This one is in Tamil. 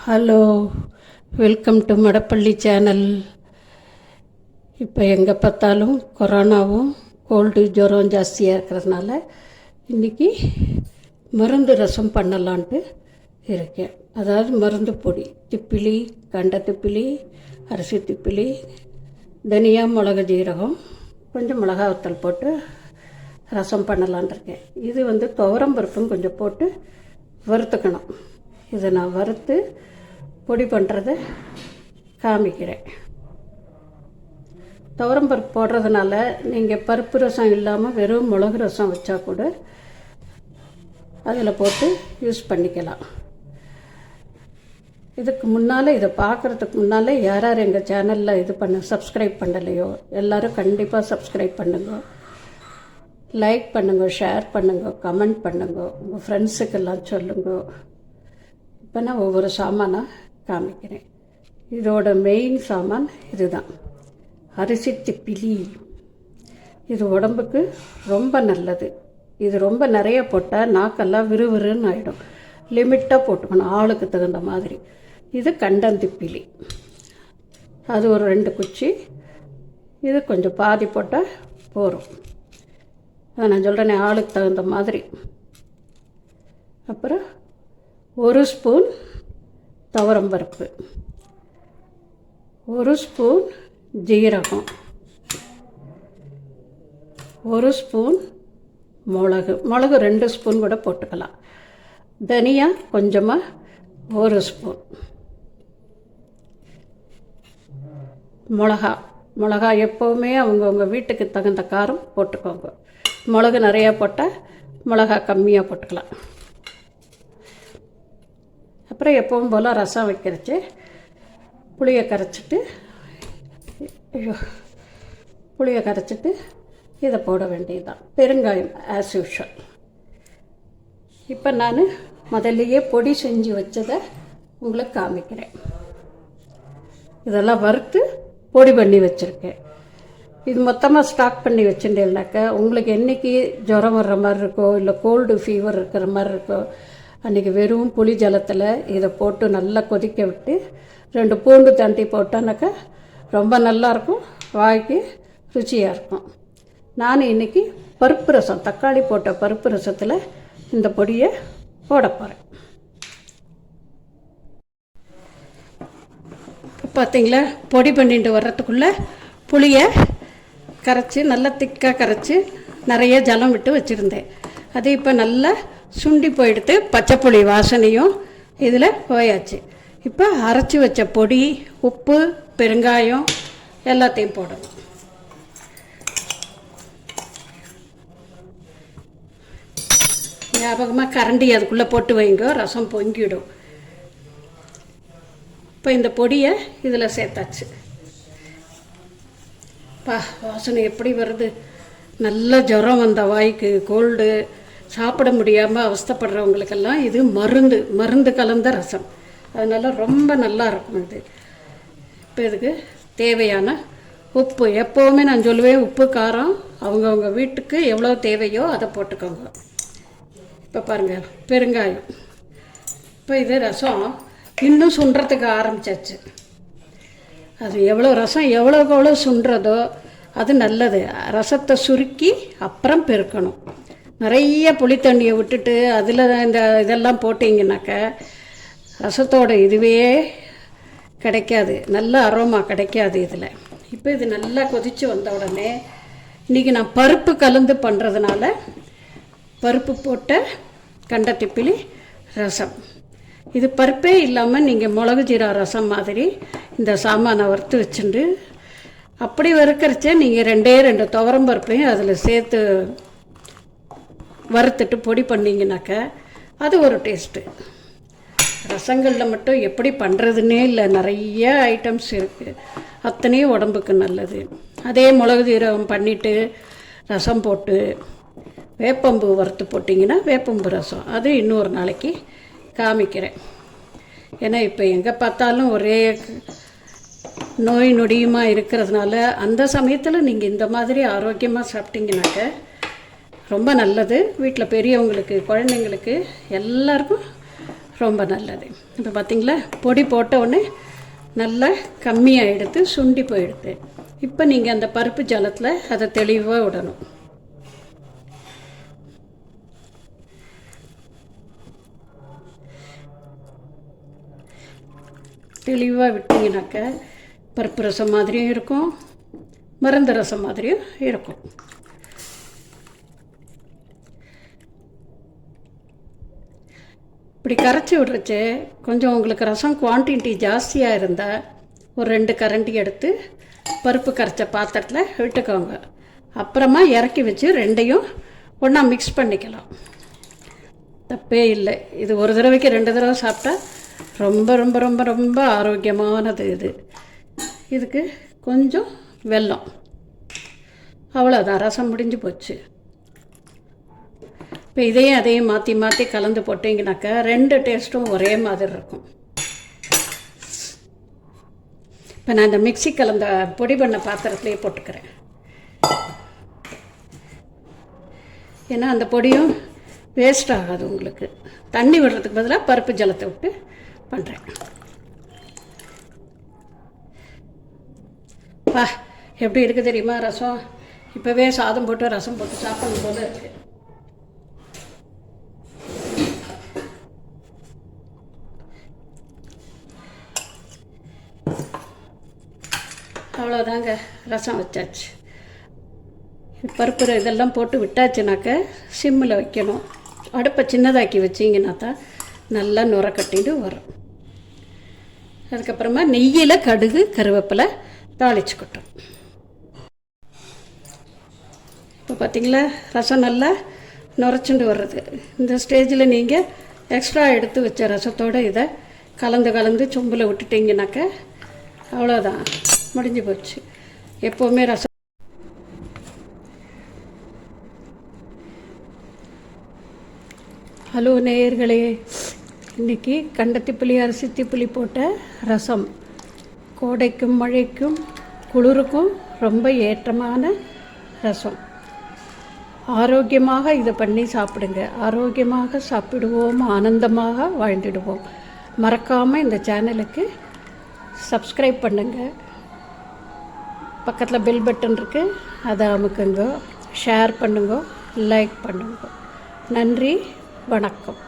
Hello, welcome to Madappalli channel. இப்போ எங்கே பார்த்தாலும் கொரோனாவும் கோல்டு ஜுரம் ஜாஸ்தியாக இருக்கிறதுனால இன்றைக்கி மருந்து ரசம் பண்ணலான்ட்டு இருக்கேன். அதாவது மருந்து பொடி, திப்பிலி, கண்ட திப்பிலி, அரிசி திப்பிலி, தனியா, மிளகு, ஜீரகம், கொஞ்சம் மிளகா வத்தல் போட்டு ரசம் பண்ணலான் இருக்கேன். இது துவரம் பருப்பும் கொஞ்சம் போட்டு வறுத்துக்கணும். இதை நான் வறுத்து பொடி பண்ணுறதை காமிக்கிறேன். துவரம் பருப்பு போடுறதுனால நீங்கள் பருப்பு ரசம் இல்லாமல் வெறும் மிளகு ரசம் வச்சா கூட அதில் போட்டு யூஸ் பண்ணிக்கலாம். இதுக்கு முன்னால் இதை பார்க்குறதுக்கு முன்னால் யார் யார் எங்கள் சேனலில் சப்ஸ்கிரைப் பண்ணலையோ எல்லோரும் கண்டிப்பாக சப்ஸ்கிரைப் பண்ணுங்க, லைக் பண்ணுங்க, ஷேர் பண்ணுங்க, கமெண்ட் பண்ணுங்க, உங்கள் ஃப்ரெண்ட்ஸுக்கெல்லாம் சொல்லுங்க. இப்போ நான் ஒவ்வொரு சாமானாக காமிக்கிறேன். இதோட மெயின் சாமான் இதுதான், அரிசி திப்பிலி. இது உடம்புக்கு ரொம்ப நல்லது. இது ரொம்ப நிறைய போட்டால் நாக்கெல்லாம் விறுவிறுன்னு ஆகிடும். லிமிட்டாக போட்டுக்கணும், ஆளுக்கு தகுந்த மாதிரி. இது கண்டந்திப்பிலி, அது ஒரு 2 குச்சி. இது கொஞ்சம் பாதி போட்டால் போகும். அதை நான் சொல்கிறேனே, ஆளுக்கு தகுந்த மாதிரி. அப்புறம் 1 ஸ்பூன் துவரம் பருப்பு, 1 ஸ்பூன் ஜீரகம், 1 ஸ்பூன் மிளகு 2 ஸ்பூன் கூட போட்டுக்கலாம். தனியா கொஞ்சமாக 1 ஸ்பூன், மிளகா எப்போவுமே அவங்கவுங்க வீட்டுக்கு தகுந்த காரம் போட்டுக்கோங்க. மிளகு நிறையா போட்டால் மிளகா கம்மியாக போட்டுக்கலாம். அப்புறம் எப்பவும் போல் ரசம் வைக்கிறச்சு புளியை கரைச்சிட்டு இதை போட வேண்டியதுதான். பெருங்காயம் ஆஸ் யூஷுவல். இப்போ நான் முதல்லையே பொடி செஞ்சு வச்சதை உங்களுக்கு காமிக்கிறேன். இதெல்லாம் வறுத்து பொடி பண்ணி வச்சுருக்கேன். இது மொத்தமாக ஸ்டாக் பண்ணி வச்சுட்டேன்னாக்கா உங்களுக்கு என்றைக்கு ஜுரம் வர்ற மாதிரி இருக்கோ, இல்லை கோல்டு ஃபீவர் இருக்கிற மாதிரி இருக்கோ, அன்றைக்கி வெறும் புளி ஜலத்தில் இதை போட்டு நல்லா கொதிக்க விட்டு 2 பூண்டு தண்டி போட்டோன்னாக்கா ரொம்ப நல்லாயிருக்கும், வாய்க்கு ருச்சியாக இருக்கும். நான் இன்றைக்கி பருப்பு ரசம், தக்காளி போட்ட பருப்பு ரசத்தில் இந்த பொடியை போட போகிறேன். பார்த்திங்களா, பொடி பண்ணிட்டு வர்றதுக்குள்ளே புளியை கரைச்சி நல்லா திக்காக கரைச்சி நிறைய ஜலம் விட்டு வச்சுருந்தேன். அது இப்போ நல்லா சுண்டி போயிடுத்து. பச்சை புளி வாசனையும் இதில் போயாச்சு. இப்போ அரைச்சி வச்ச பொடி, உப்பு, பெருங்காயம் எல்லாத்தையும் போடணும். ஞாபகமாக கரண்டி அதுக்குள்ளே போட்டு வைங்க, ரசம் பொங்கிடும். இப்போ இந்த பொடியை இதில் சேர்த்தாச்சு. வாசனை எப்படி வருது! நல்ல ஜுரம் வந்த வாய்க்கு, கோல்டு, சாப்பிட முடியாமல் அவஸ்தப்படுறவங்களுக்கெல்லாம் இது மருந்து கலந்த ரசம். அதனால் ரொம்ப நல்லா இருக்கும் இது. இப்போ இதுக்கு தேவையான உப்பு, எப்போவுமே நான் சொல்லுவேன், உப்பு காரம் அவங்கவுங்க வீட்டுக்கு எவ்வளோ தேவையோ அதை போட்டுக்கோங்க. இப்போ பாருங்கள், பெருங்காயம். இப்போ இது ரசம் இன்னும் சுண்டுறதுக்கு ஆரம்பிச்சாச்சு. அது ரசம் எவ்வளோ சுண்டுறதோ அது நல்லது. ரசத்தை சுருக்கி அப்புறம் பெருக்கணும். நிறைய புளி தண்ணியை விட்டுட்டு அதில் இதெல்லாம் போட்டிங்கனாக்க ரசத்தோட இதுவே கிடைக்காது, நல்ல அரோமா கிடைக்காது இதில். இப்போ இது நல்லா கொதித்து வந்த உடனே, இன்றைக்கி நான் பருப்பு கலந்து பண்ணுறதுனால பருப்பு போட்ட கண்ட திப்பிலி ரசம். இது பருப்பே இல்லாமல் நீங்கள் மிளகு ஜீரா ரசம் மாதிரி இந்த சாமானை வறுத்து வச்சுட்டு அப்படி வறுக்கிறச்சே நீங்கள் 2 துவரம் பருப்பையும் அதில் சேர்த்து வறுத்துட்டு பொடி பண்ணிங்கனாக்க அது ஒரு டேஸ்ட்டு. ரசங்களில் மட்டும் எப்படி பண்ணுறதுன்னே இல்லை, நிறைய ஐட்டம்ஸ் இருக்குது. அத்தனையும் உடம்புக்கு நல்லது. அதே மிளகு ஜீரகம் பண்ணிவிட்டு ரசம் போட்டு வேப்பம்பு வறுத்து போட்டிங்கன்னா வேப்பம்பு ரசம், அது இன்னொரு நாளைக்கு காமிக்கிறேன். ஏன்னா இப்போ எங்கே பார்த்தாலும் ஒரே நோய் நொடியுமாக இருக்கிறதுனால அந்த சமயத்தில் நீங்கள் இந்த மாதிரி ஆரோக்கியமாக சாப்பிட்டீங்கன்னாக்க ரொம்ப நல்லது. வீட்டில் பெரியவங்களுக்கு, குழந்தைங்களுக்கு எல்லாருக்கும் ரொம்ப நல்லது. இப்போ பார்த்திங்களா, பொடி போட்ட உடனே நல்லா கம்மியாக எடுத்து சுண்டி போயிடுது. இப்போ நீங்கள் அந்த பருப்பு ஜலத்தில் அதை தெளிவாக விடணும். தெளிவாக விட்டிங்கனாக்க பருப்பு ரசம் மாதிரியும் இருக்கும், மருந்து ரசம் மாதிரியும் இருக்கும். இப்படி கரைச்சி விட்றச்சு கொஞ்சம் உங்களுக்கு ரசம் குவான்டிட்டி ஜாஸ்தியாக இருந்தால் ஒரு 2 கரண்டி எடுத்து பருப்பு கரைச்ச பாத்திரத்தில் விட்டுக்கோங்க. அப்புறமா இறக்கி வச்சு ரெண்டையும் ஒன்றா மிக்ஸ் பண்ணிக்கலாம். தப்பே இல்லை. இது ஒரு தடவைக்கு 2 தடவை சாப்பிட்டா ரொம்ப ரொம்ப ரொம்ப ரொம்ப ஆரோக்கியமானது. இதுக்கு கொஞ்சம் வெல்லம், அவ்வளோதான், ரசம் முடிஞ்சு போச்சு. இப்போ இதையும் அதையும் மாற்றி மாற்றி கலந்து போட்டிங்கனாக்கா 2 டேஸ்ட்டும் ஒரே மாதிரி இருக்கும். இப்போ நான் இந்த மிக்ஸி கலந்த பொடி பண்ண பாத்திரத்துலேயே போட்டுக்கிறேன். ஏன்னா அந்த பொடியும் வேஸ்ட் ஆகாது உங்களுக்கு. தண்ணி விடுறதுக்கு பதிலாக பருப்பு ஜலத்தை விட்டு பண்ணுறேன். எப்படி இருக்குது தெரியுமா ரசம்? இப்போவே சாதம் போட்டு ரசம் போட்டு சாப்பிடும் போது இருக்குது. அவ்வளோதாங்க, ரசம் வச்சாச்சு. பருப்பு இதெல்லாம் போட்டு விட்டாச்சுனாக்க சிம்மில் வைக்கணும். அடுப்பை சின்னதாக்கி வச்சிங்கன்னா தான் நல்லா நுர கட்டிட்டு வரும். அதுக்கப்புறமா நெய்யில் கடுகு கருவேப்பிலை தாளிச்சுக்கிட்டோம். இப்போ பார்த்திங்களா, ரசம் நல்லா நுரைச்சுண்டு வர்றது. இந்த ஸ்டேஜில் நீங்கள் எக்ஸ்ட்ரா எடுத்து வச்ச ரசத்தோடு இதை கலந்து சொம்பில் விட்டுட்டிங்கனாக்க அவ்வளோதான், முடிஞ்சு போச்சு. எப்போவுமே ரசம். ஹலோ நேயர்களே, இன்றைக்கி கண்டத்திப்புளி அரிசி திப்புளி போட்ட ரசம் கோடைக்கும் மழைக்கும் குளிருக்கும் ரொம்ப ஏற்றமான ரசம். ஆரோக்கியமாக இதை பண்ணி சாப்பிடுங்க. ஆரோக்கியமாக சாப்பிடுவோம், ஆனந்தமாக வாழ்ந்துடுவோம். மறக்காமல் இந்த சேனலுக்கு சப்ஸ்கிரைப் பண்ணுங்கள். பக்கத்தில் பெல் பட்டன் இருக்குது, அதை அமுக்குங்க. ஷேர் பண்ணுங்க, லைக் பண்ணுங்க. நன்றி, வணக்கம்.